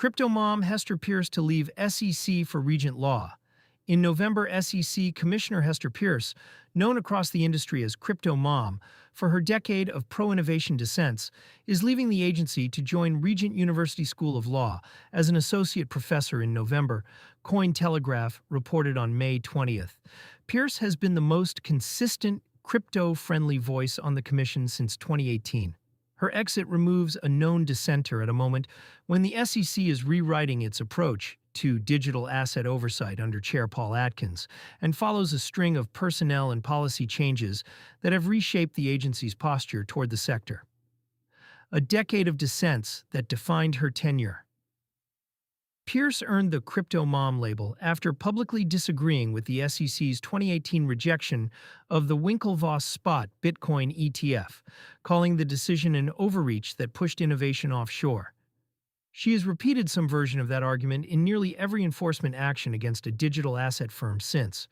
Crypto mom Hester Peirce to leave SEC for Regent Law. In November, SEC Commissioner Hester Peirce, known across the industry as Crypto Mom for her decade of pro-innovation dissents, is leaving the agency to join Regent University School of Law as an associate professor in November, Cointelegraph reported on May 20th. Peirce has been the most consistent crypto-friendly voice on the commission since 2018. Her exit removes a known dissenter at a moment when the SEC is rewriting its approach to digital asset oversight under Chair Paul Atkins and follows a string of personnel and policy changes that have reshaped the agency's posture toward the sector. A decade of dissents that defined her tenure. Peirce earned the Crypto Mom label after publicly disagreeing with the SEC's 2018 rejection of the Winklevoss Spot Bitcoin ETF, calling the decision an overreach that pushed innovation offshore. She has repeated some version of that argument in nearly every enforcement action against a digital asset firm since.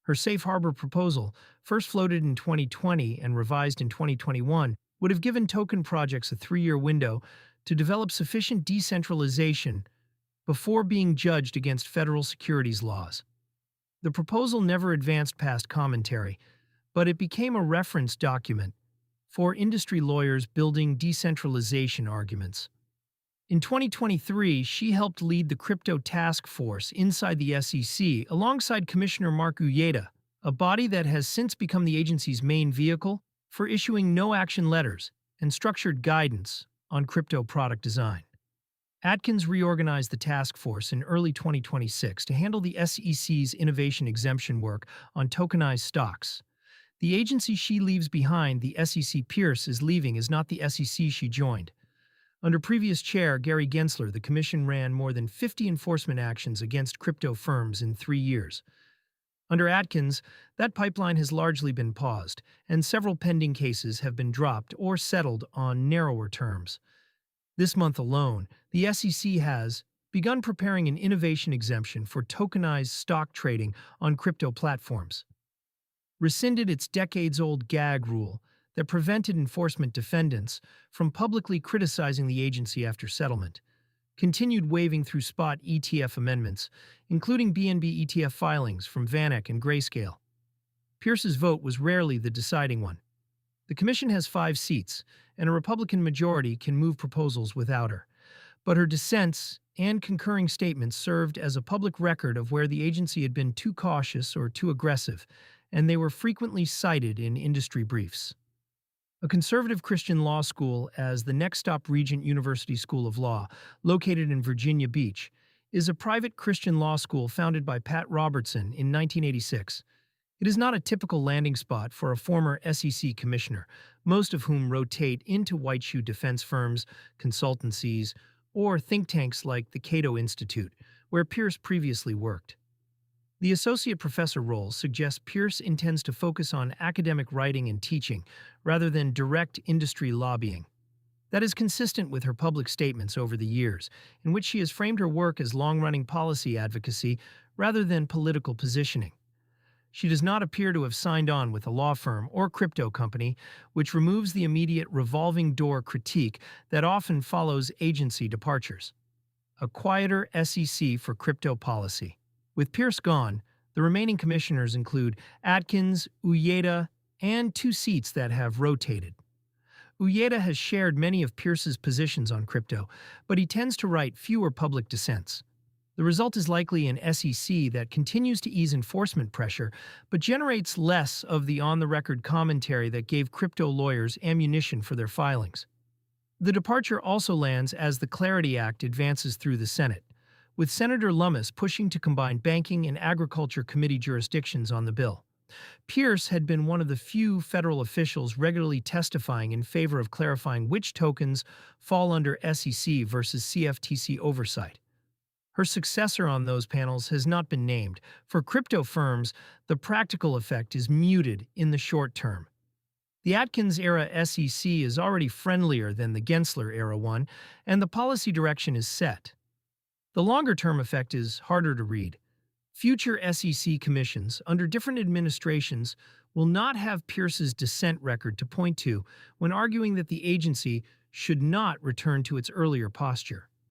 Her safe harbor proposal, first floated in 2020 and revised in 2021, would have given token projects a 3-year window to develop sufficient decentralization before being judged against federal securities laws. The proposal never advanced past commentary, but it became a reference document for industry lawyers building decentralization arguments. In 2023, she helped lead the crypto task force inside the SEC alongside Commissioner Mark Uyeda, a body that has since become the agency's main vehicle for issuing no-action letters and structured guidance on crypto product design. Atkins reorganized the task force in early 2026 to handle the SEC's innovation exemption work on tokenized stocks. The agency she leaves behind, the SEC Peirce is leaving, is not the SEC she joined. Under previous chair Gary Gensler, the commission ran more than 50 enforcement actions against crypto firms in 3 years. Under Atkins, that pipeline has largely been paused, and several pending cases have been dropped or settled on narrower terms. This month alone, the SEC has begun preparing an innovation exemption for tokenized stock trading on crypto platforms, rescinded its decades-old gag rule that prevented enforcement defendants from publicly criticizing the agency after settlement, continued waving through spot ETF amendments, including BNB ETF filings from VanEck and Grayscale. Peirce's vote was rarely the deciding one. The commission has 5 seats, and a Republican majority can move proposals without her. But her dissents and concurring statements served as a public record of where the agency had been too cautious or too aggressive, and they were frequently cited in industry briefs. A conservative Christian law school as the next stop Regent University School of Law, located in Virginia Beach, is a private Christian law school founded by Pat Robertson in 1986. It is not a typical landing spot for a former SEC commissioner, most of whom rotate into white shoe defense firms, consultancies, or think tanks like the Cato Institute, where Peirce previously worked. The associate professor role suggests Peirce intends to focus on academic writing and teaching rather than direct industry lobbying. That is consistent with her public statements over the years, in which she has framed her work as long-running policy advocacy rather than political positioning. She does not appear to have signed on with a law firm or crypto company, which removes the immediate revolving door critique that often follows agency departures. A quieter SEC for crypto policy. With Peirce gone, the remaining commissioners include Atkins, Uyeda, and 2 seats that have rotated. Uyeda has shared many of Peirce's positions on crypto, but he tends to write fewer public dissents. The result is likely an SEC that continues to ease enforcement pressure, but generates less of the on-the-record commentary that gave crypto lawyers ammunition for their filings. The departure also lands as the Clarity Act advances through the Senate, with Senator Lummis pushing to combine banking and agriculture committee jurisdictions on the bill. Peirce had been one of the few federal officials regularly testifying in favor of clarifying which tokens fall under SEC versus CFTC oversight. Her successor on those panels has not been named. For crypto firms, the practical effect is muted in the short term. The Atkins-era SEC is already friendlier than the Gensler-era one, and the policy direction is set. The longer-term effect is harder to read. Future SEC commissions, under different administrations, will not have Peirce's dissent record to point to when arguing that the agency should not return to its earlier posture.